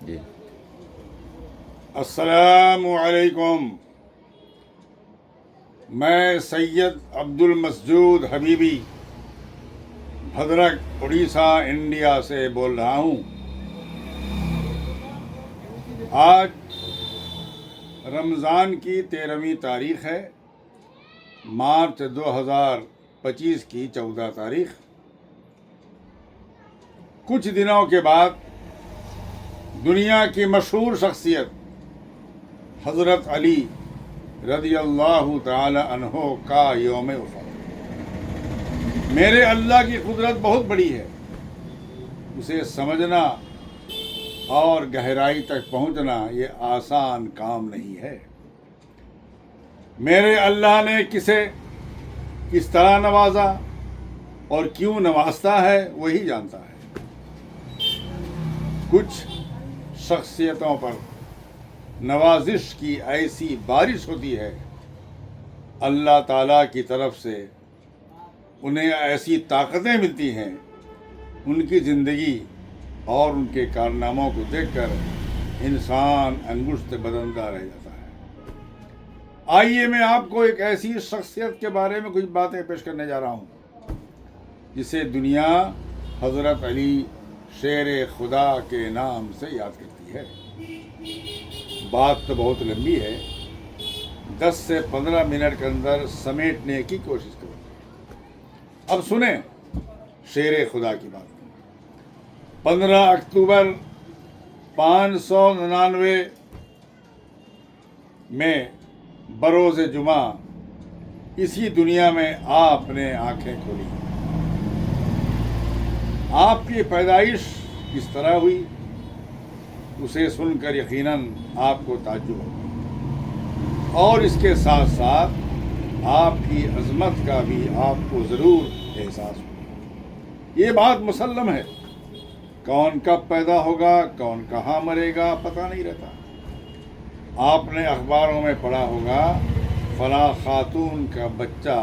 جی السلام علیکم. میں سید عبد المسجود حبیبی بھدرک اڑیسہ انڈیا سے بول رہا ہوں. آج رمضان کی 13ویں تاریخ ہے، مارچ 2025 کی 14 تاریخ. کچھ دنوں کے بعد دنیا کی مشہور شخصیت حضرت علی رضی اللہ تعالی عنہ کا یوم وفات. میرے اللہ کی قدرت بہت بڑی ہے، اسے سمجھنا اور گہرائی تک پہنچنا یہ آسان کام نہیں ہے. میرے اللہ نے کسے کس طرح نوازا اور کیوں نوازتا ہے وہی جانتا ہے. کچھ شخصیتوں پر نوازش کی ایسی بارش ہوتی ہے، اللہ تعالیٰ کی طرف سے انہیں ایسی طاقتیں ملتی ہیں، ان کی زندگی اور ان کے کارناموں کو دیکھ کر انسان انگشت بدندہ رہ جاتا ہے. آئیے میں آپ کو ایک ایسی شخصیت کے بارے میں کچھ باتیں پیش کرنے جا رہا ہوں جسے دنیا حضرت علی شیر خدا کے نام سے یاد کرتی ہے. بات تو بہت لمبی ہے، 10 سے 15 منٹ کے اندر سمیٹنے کی کوشش کروں. اب سنیں شیر خدا کی بات. 15 اکتوبر 599 میں بروز جمعہ اسی دنیا میں آپ نے آنکھیں کھولی. آپ کی پیدائش کس طرح ہوئی اسے سن کر یقیناً آپ کو تعجب ہوگا، اور اس کے ساتھ ساتھ آپ کی عظمت کا بھی آپ کو ضرور احساس ہوگا. یہ بات مسلم ہے، کون کب پیدا ہوگا کون کہاں مرے گا پتہ نہیں رہتا. آپ نے اخباروں میں پڑھا ہوگا فلاں خاتون کا بچہ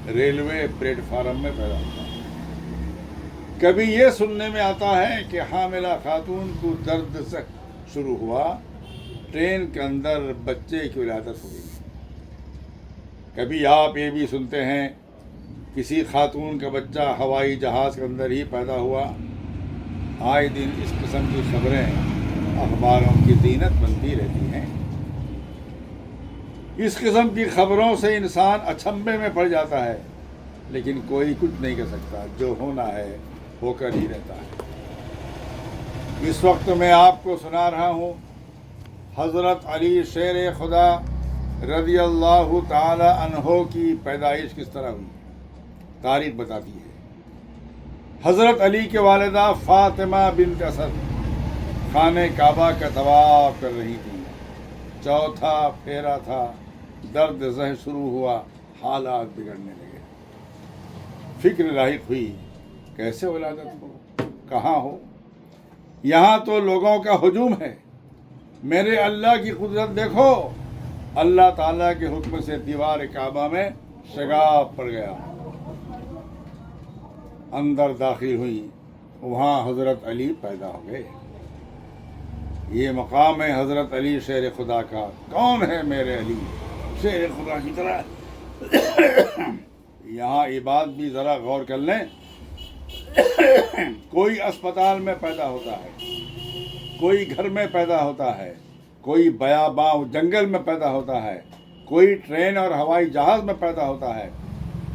ریلوے پلیٹ فارم میں پیدا ہوتا ہے. کبھی یہ سننے میں آتا ہے کہ حاملہ خاتون کو درد سے شروع ہوا، ٹرین کے اندر بچے کی ولادت ہو گئی. کبھی آپ یہ بھی سنتے ہیں کسی خاتون کا بچہ ہوائی جہاز کے اندر ہی پیدا ہوا. آئے دن اس قسم کی خبریں اخباروں کی زینت بنتی رہتی ہیں. اس قسم کی خبروں سے انسان اچنبھے میں پڑ جاتا ہے، لیکن کوئی کچھ نہیں کر سکتا. جو ہونا ہے ہو کر ہی رہتا ہے. اس وقت میں آپ کو سنا رہا ہوں حضرت علی شیر خدا رضی اللہ تعالی عنہ کی پیدائش کس طرح ہوئی. تاریخ بتاتی ہے حضرت علی کے والدہ فاطمہ بنت اسد خانہ کعبہ کا طواف کر رہی تھی. چوتھا پھیرا تھا، درد زہ شروع ہوا، حالات بگڑنے لگے. فکر لاحق ہوئی کیسے ولادت ہو، کہاں ہو. یہاں تو لوگوں کا ہجوم ہے. میرے اللہ کی قدرت دیکھو. اللہ تعالیٰ کے حکم سے دیوار کعبہ میں شگاف پڑ گیا. اندر داخل ہوئی، وہاں حضرت علی پیدا ہو گئے. یہ مقام ہے حضرت علی شیر خدا کا. کون ہے میرے علی شیر خدا کی طرح. یہاں یہ بات بھی ذرا غور کر لیں، کوئی اسپتال میں پیدا ہوتا ہے، کوئی گھر میں پیدا ہوتا ہے، کوئی بیاباں جنگل میں پیدا ہوتا ہے، کوئی ٹرین اور ہوائی جہاز میں پیدا ہوتا ہے.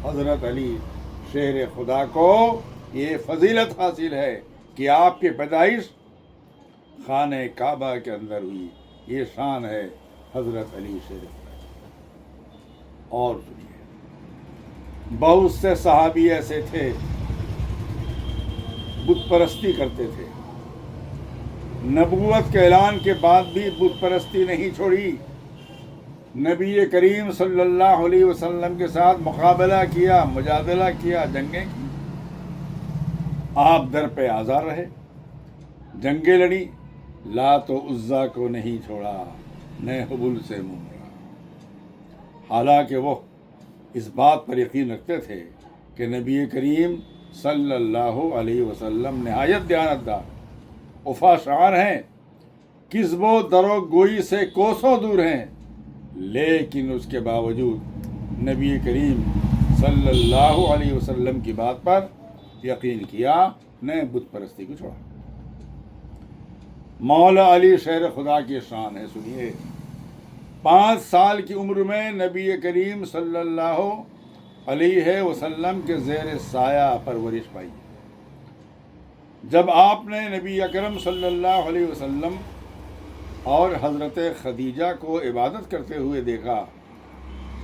حضرت علی شیر خدا کو یہ فضیلت حاصل ہے کہ آپ کی پیدائش خانہ کعبہ کے اندر ہوئی. یہ شان ہے حضرت علی شیر خدا. اور سنیے، بہت سے صحابی ایسے تھے بت پرستی کرتے تھے. نبوت کے اعلان کے بعد بھی بت پرستی نہیں چھوڑی. نبی کریم صلی اللہ علیہ وسلم کے ساتھ مقابلہ کیا، مجادلہ کیا، جنگیں کی. آپ در پہ آزار رہے، جنگیں لڑی. لات و عزا کو نہیں چھوڑا، نہ حبل سے منہ موڑا. حالانکہ وہ اس بات پر یقین رکھتے تھے کہ نبی کریم صلی اللہ علیہ وسلم نہایت دیانتدار وفا شعار ہیں. کذب و دروغ گوئی سے کوسوں دور ہیں، لیکن اس کے باوجود نبی کریم صلی اللہ علیہ وسلم کی بات پر یقین کیا، نے بت پرستی کو چھوڑا۔ مولا علی شیر خدا کی شان ہے، سنیے۔ 5 سال کی عمر میں نبی کریم صلی اللہ علیہ وسلم کے زیر سایہ پرورش پائی۔ جب آپ نے نبی اکرم صلی اللہ علیہ وسلم اور حضرت خدیجہ کو عبادت کرتے ہوئے دیکھا،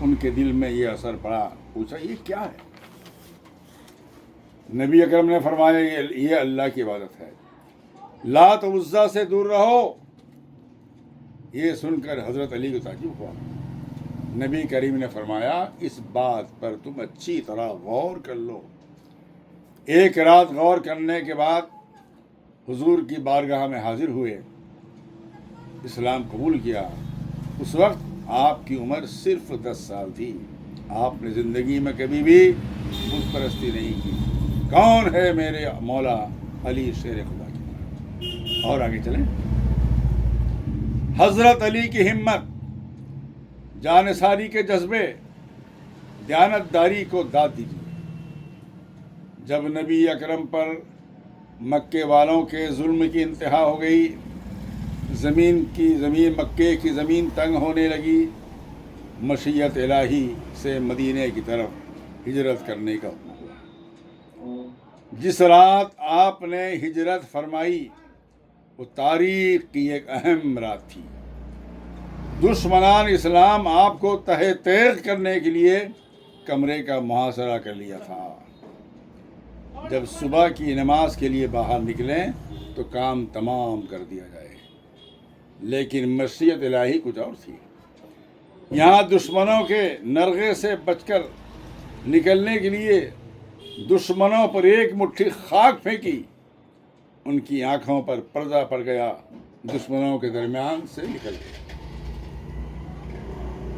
ان کے دل میں یہ اثر پڑا، پوچھا یہ کیا ہے؟ نبی اکرم نے فرمایا یہ اللہ کی عبادت ہے، لات و عزا سے دور رہو۔ یہ سن کر حضرت علی کو تعجب ہوا۔ نبی کریم نے فرمایا اس بات پر تم اچھی طرح غور کر لو۔ ایک رات غور کرنے کے بعد حضور کی بارگاہ میں حاضر ہوئے، اسلام قبول کیا۔ اس وقت آپ کی عمر صرف 10 سال تھی۔ آپ نے زندگی میں کبھی بھی بت پرستی نہیں کی۔ کون ہے میرے مولا علی شیر خدا کی؟ اور آگے چلیں۔ حضرت علی کی ہمت، جانثاری کے جذبے، دیانتداری کو داد دیجیے۔ جب نبی اکرم پر مکے والوں کے ظلم کی انتہا ہو گئی، مکے کی زمین تنگ ہونے لگی، مشیت الہی سے مدینے کی طرف ہجرت کرنے کا حکم ہوا۔ جس رات آپ نے ہجرت فرمائی وہ تاریخ کی ایک اہم رات تھی۔ دشمنان اسلام آپ کو تہہ تیغ کرنے کے لیے کمرے کا محاصرہ کر لیا تھا۔ جب صبح کی نماز کے لیے باہر نکلیں تو کام تمام کر دیا جائے، لیکن مشیت الہی کچھ اور تھی۔ یہاں دشمنوں کے نرغے سے بچ کر نکلنے کے لیے دشمنوں پر ایک مٹھی خاک پھینکی، ان کی آنکھوں پر پردہ پڑ گیا، دشمنوں کے درمیان سے نکل گئے۔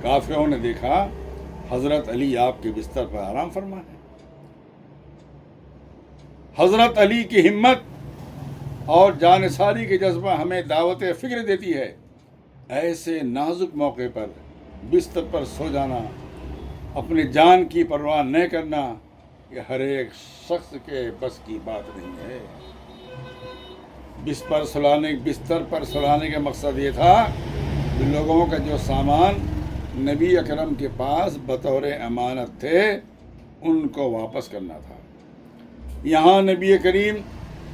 کافروں نے دیکھا حضرت علی آپ کے بستر پر آرام فرما ہے۔ حضرت علی کی ہمت اور جانثاری کے جذبہ ہمیں دعوت فکر دیتی ہے۔ ایسے نازک موقع پر بستر پر سو جانا، اپنی جان کی پرواہ نہ کرنا، یہ ہر ایک شخص کے بس کی بات نہیں ہے۔ بستر پر سلانے کا مقصد یہ تھا کہ لوگوں کا جو سامان نبی اکرم کے پاس بطور امانت تھے ان کو واپس کرنا تھا۔ یہاں نبی کریم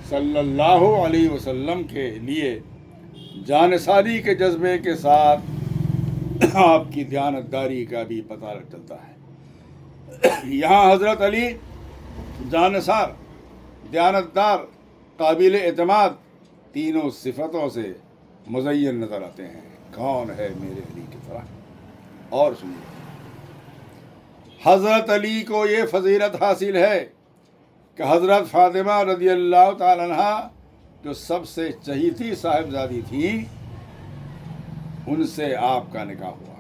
صلی اللہ علیہ وسلم کے لیے جانثاری کے جذبے کے ساتھ آپ کی دیانتداری کا بھی پتہ چلتا ہے۔ یہاں حضرت علی جانثار، دیانتدار، قابل اعتماد، تینوں صفتوں سے مزین نظر آتے ہیں۔ کون ہے میرے علی کی طرح؟ اور سنیے، حضرت علی کو یہ فضیلت حاصل ہے کہ حضرت فاطمہ رضی اللہ تعالی عنہ جو سب سے چہیتی صاحبزادی تھیں، ان سے آپ کا نکاح ہوا۔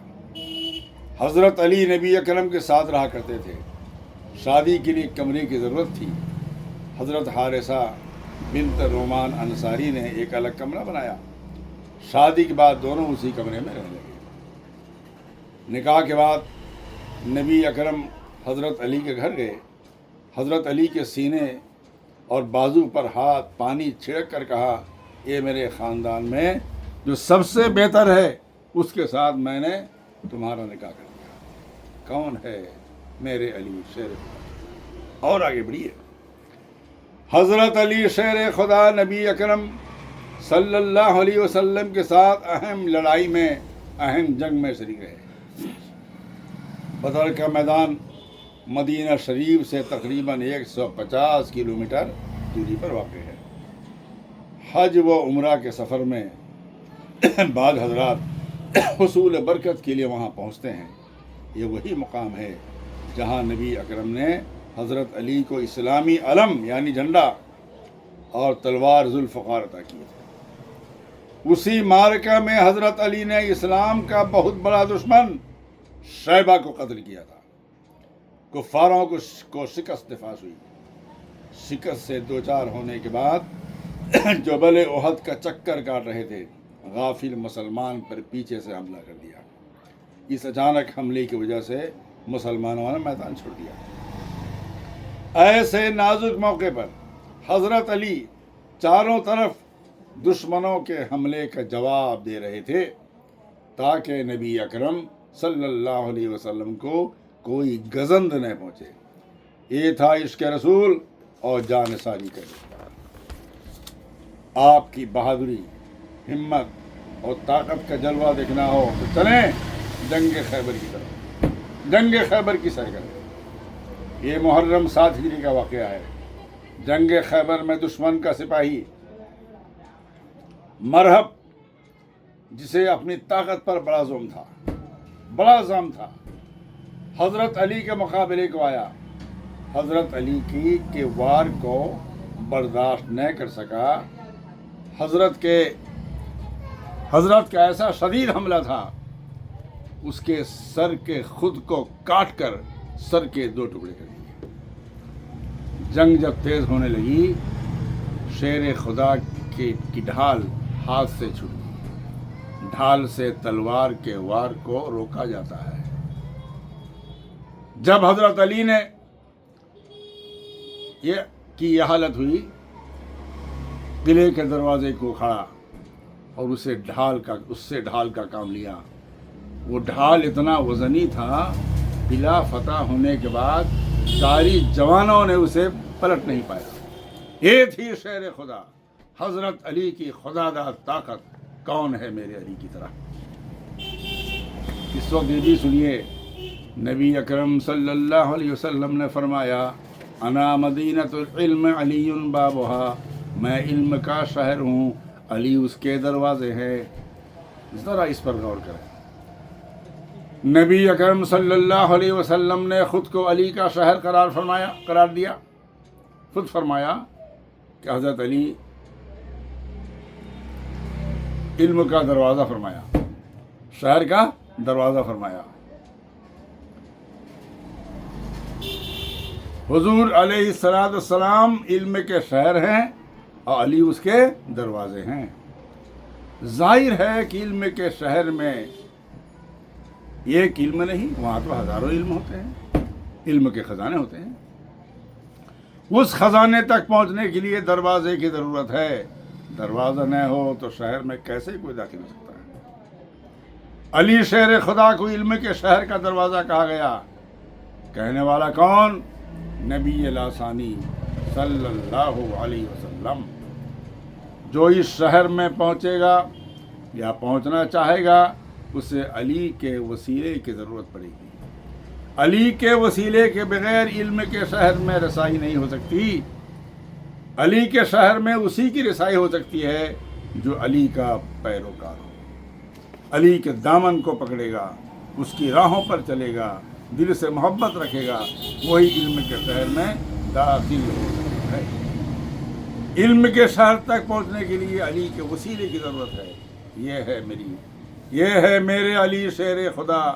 حضرت علی نبی اکرم کے ساتھ رہا کرتے تھے۔ شادی کے لیے کمرے کی ضرورت تھی۔ حضرت حارثہ بنت رومان انصاری نے ایک الگ کمرہ بنایا۔ شادی کے بعد دونوں اسی کمرے میں رہنے لگے۔ نکاح کے بعد نبی اکرم حضرت علی کے گھر گئے۔ حضرت علی کے سینے اور بازو پر ہاتھ پانی چھڑک کر کہا، یہ میرے خاندان میں جو سب سے بہتر ہے اس کے ساتھ میں نے تمہارا نکاح کر دیا۔ کون ہے میرے علی شیر خدا؟ اور آگے بڑھیے۔ حضرت علی شیر خدا نبی اکرم صلی اللہ علیہ وسلم کے ساتھ اہم لڑائی میں، اہم جنگ میں شریک رہے۔ بدر کا میدان مدینہ شریف سے تقریباً 150 کلومیٹر دوری پر واقع ہے۔ حج و عمرہ کے سفر میں بعض حضرات حصول برکت کے لیے وہاں پہنچتے ہیں۔ یہ وہی مقام ہے جہاں نبی اکرم نے حضرت علی کو اسلامی علم یعنی جھنڈا اور تلوار ذوالفقار عطا کیے تھے۔ اسی معرکہ میں حضرت علی نے اسلام کا بہت بڑا دشمن شیبہ کو قتل کیا تھا۔ کفاروں کو شکست دفاع ہوئی۔ شکست سے دوچار ہونے کے بعد جبل احد کا چکر کاٹ رہے تھے، غافل مسلمان پر پیچھے سے حملہ کر دیا۔ اس اچانک حملے کی وجہ سے مسلمانوں نے میدان چھوڑ دیا۔ ایسے نازک موقع پر حضرت علی چاروں طرف دشمنوں کے حملے کا جواب دے رہے تھے تاکہ نبی اکرم صلی اللہ علیہ وسلم کو کوئی گزند نہ پہنچے۔ یہ تھا عشق رسول اور جانثاری کا رشتہ۔ آپ کی بہادری، ہمت اور طاقت کا جلوہ دیکھنا ہو تو چلیں جنگ خیبر کی طرف، جنگ خیبر کی سیر کریں۔ یہ محرم 7 ہجری کا واقعہ ہے۔ جنگ خیبر میں دشمن کا سپاہی مرہب، جسے اپنی طاقت پر بڑا زعم تھا، حضرت علی کے مقابلے کو آیا۔ حضرت علی کے وار کو برداشت نہ کر سکا۔ حضرت کا ایسا شدید حملہ تھا، اس کے سر کے خود کو کاٹ کر سر کے 2 ٹکڑے کر دیے۔ جنگ جب تیز ہونے لگی، شیر خدا کی ڈھال ہاتھ سے چھوٹ گئی۔ ڈھال سے تلوار کے وار کو روکا جاتا ہے۔ جب حضرت علی نے یہ حالت ہوئی، قلعے کے دروازے کو کھڑا اور اس سے ڈھال کا کام لیا۔ وہ ڈھال اتنا وزنی تھا، قلعہ فتح ہونے کے بعد ساری جوانوں نے اسے پلٹ نہیں پایا۔ یہ تھی شیر خدا، حضرت علی کی خداداد طاقت۔ کون ہے میرے علی کی طرح؟ اس وقت یہ بھی سنیے، نبی اکرم صلی اللہ علیہ وسلم نے فرمایا، انا مدینۃ العلم علی بابھا، میں علم کا شہر ہوں، علی اس کے دروازے ہیں۔ ذرا اس پر غور کریں۔ نبی اکرم صلی اللہ علیہ وسلم نے خود کو علی کا شہر قرار دیا۔ خود فرمایا کہ حضرت علی علم کا دروازہ فرمایا، شہر کا دروازہ فرمایا۔ حضور علیہ السلام علم کے شہر ہیں اور علی اس کے دروازے ہیں۔ ظاہر ہے کہ علم کے شہر میں ایک علم نہیں، وہاں تو ہزاروں علم ہوتے ہیں، علم کے خزانے ہوتے ہیں۔ اس خزانے تک پہنچنے کے لیے دروازے کی ضرورت ہے۔ دروازہ نہ ہو تو شہر میں کیسے کوئی داخل ہو سکتا ہے؟ علی شیر خدا کو علم کے شہر کا دروازہ کہا گیا۔ کہنے والا کون؟ نبی لاسانی صلی اللہ علیہ وسلم۔ جو اس شہر میں پہنچے گا یا پہنچنا چاہے گا، اسے علی کے وسیلے کی ضرورت پڑے گی۔ علی کے وسیلے کے بغیر علم کے شہر میں رسائی نہیں ہو سکتی۔ علی کے شہر میں اسی کی رسائی ہو سکتی ہے جو علی کا پیروکار ہو، علی کے دامن کو پکڑے گا، اس کی راہوں پر چلے گا، دل سے محبت رکھے گا، وہی علم کے شہر میں داخل ہو سکتا ہے۔ علم کے شہر تک پہنچنے کے لیے علی کے وسیلے کی ضرورت ہے۔ یہ ہے میرے علی شیر خدا،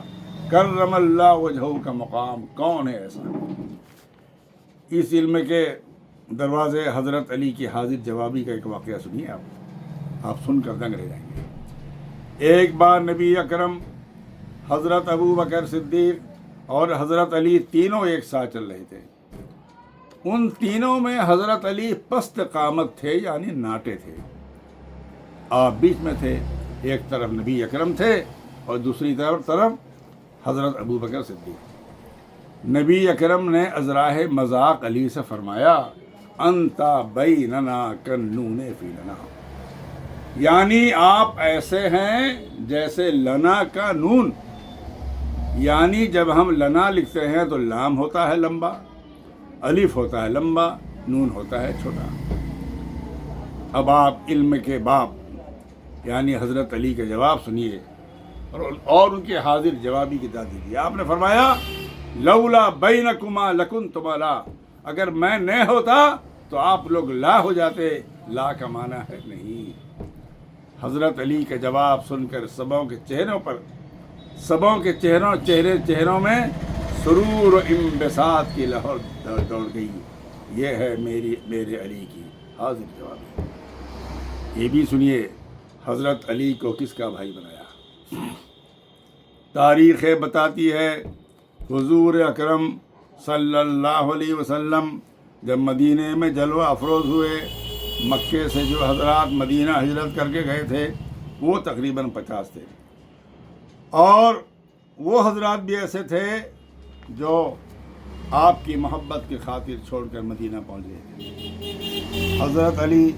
کرم اللہ وجہہ کا مقام۔ کون ہے ایسا؟ اس علم کے دروازے حضرت علی کی حاضر جوابی کا ایک واقعہ سنیے آپ سن کر دنگ رہ جائیں گے۔ ایک بار نبی اکرم، حضرت ابو بکر صدیق اور حضرت علی تینوں ایک ساتھ چل رہے تھے۔ ان تینوں میں حضرت علی پست قامت تھے، یعنی ناٹے تھے۔ آپ بیچ میں تھے، ایک طرف نبی اکرم تھے اور دوسری طرف حضرت ابو بکر صدیق۔ نبی اکرم نے ازراہ مذاق علی سے فرمایا، انتا بیننا کنون فی لنا، یعنی آپ ایسے ہیں جیسے لنا کا نون، یعنی جب ہم لنا لکھتے ہیں تو لام ہوتا ہے لمبا، الف ہوتا ہے لمبا، نون ہوتا ہے چھوٹا۔ اب آپ علم کے باپ یعنی حضرت علی کے جواب سنیے اور ان کے حاضر جوابی کی داد دیجیے۔ آپ نے فرمایا، لولا بینکما لکنت لا، اگر میں نہ ہوتا تو آپ لوگ لا ہو جاتے۔ لا کا معنی ہے نہیں۔ حضرت علی کا جواب سن کر سبوں کے چہروں میں سرور و انبساط کی لہر دوڑ گئی۔ یہ ہے میرے علی کی حاضر جوابی۔ یہ بھی سنیے، حضرت علی کو کس کا بھائی بنایا؟ تاریخ بتاتی ہے حضور اکرم صلی اللہ علیہ وسلم جب مدینے میں جلوہ افروز ہوئے، مکے سے جو حضرات مدینہ ہجرت کر کے گئے تھے وہ تقریباً 50 تھے، اور وہ حضرات بھی ایسے تھے جو آپ کی محبت کی خاطر چھوڑ کر مدینہ پہنچ گئے تھے۔ حضرت علی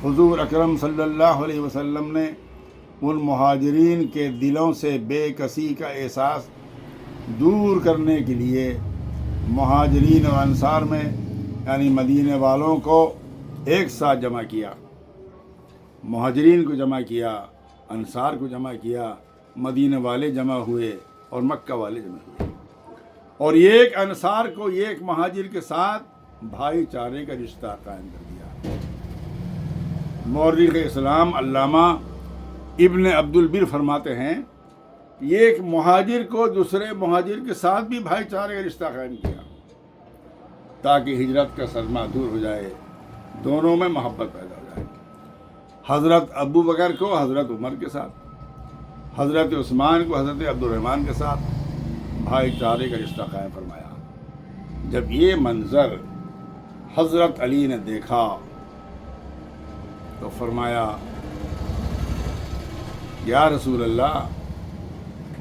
حضور اکرم صلی اللہ علیہ وسلم نے ان مہاجرین کے دلوں سے بے کسی کا احساس دور کرنے کے لیے مہاجرین اور انصار میں یعنی مدینے والوں کو ایک ساتھ جمع کیا، مہاجرین کو جمع کیا، انصار کو جمع کیا، مدینے والے جمع ہوئے اور مکہ والے جمع ہوئے، اور ایک انصار کو ایک مہاجر کے ساتھ بھائی چارے کا رشتہ قائم کر دیا۔ مورخ اسلام علامہ ابن عبد البر فرماتے ہیں ایک مہاجر کو دوسرے مہاجر کے ساتھ بھی بھائی چارے کا رشتہ قائم کیا تاکہ ہجرت کا صدمہ دور ہو جائے، دونوں میں محبت پیدا ہو جائے۔ حضرت ابو بکر کو حضرت عمر کے ساتھ، حضرت عثمان کو حضرت عبد الرحمن کے ساتھ بھائی چارے کا رشتہ قائم فرمایا۔ جب یہ منظر حضرت علی نے دیکھا تو فرمایا یا رسول اللہ،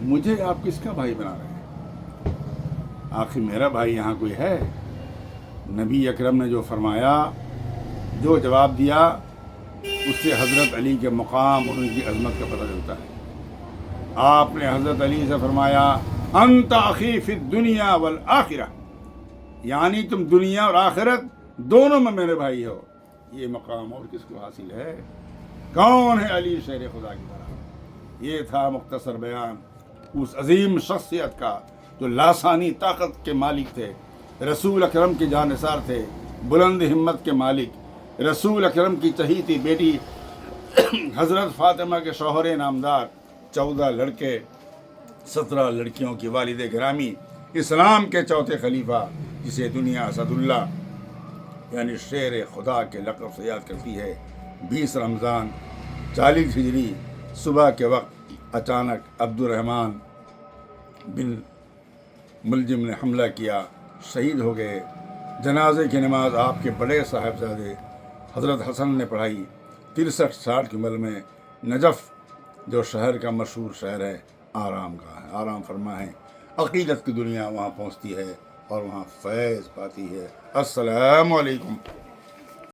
مجھے آپ کس کا بھائی بنا رہے ہیں؟ آخر میرا بھائی یہاں کوئی ہے؟ نبی اکرم نے جو فرمایا، جو جواب دیا، اس سے حضرت علی کے مقام اور ان کی عظمت کا پتہ چلتا ہے۔ آپ نے حضرت علی سے فرمایا انت اخی فی الدنیا والآخرہ، یعنی تم دنیا اور آخرت دونوں میں میرے بھائی ہو۔ یہ مقام اور کس کو حاصل ہے؟ کون ہے علی شیر خدا کی طرح؟ یہ تھا مختصر بیان اس عظیم شخصیت کا جو لاسانی طاقت کے مالک تھے، رسول اکرم کے جانثار تھے، بلند ہمت کے مالک، رسول اکرم کی چہیتی بیٹی حضرت فاطمہ کے شوہر نامدار، 14 لڑکے 17 لڑکیوں کی والد گرامی، اسلام کے چوتھے خلیفہ، جسے دنیا اسد اللہ یعنی شیر خدا کے لقب سے یاد کرتی ہے۔ 20 رمضان 40 ہجری صبح کے وقت اچانک عبد الرحمن بن ملجم نے حملہ کیا، شہید ہو گئے۔ جنازے کی نماز آپ کے بڑے صاحبزادے حضرت حسن نے پڑھائی 63-60 کی عمر میں۔ نجف جو شہر کا مشہور شہر ہے، آرام کا ہے، آرام فرما ہے، عقیدت کی دنیا وہاں پہنچتی ہے اور وہاں فیض پاتی ہے۔ السلام علیکم۔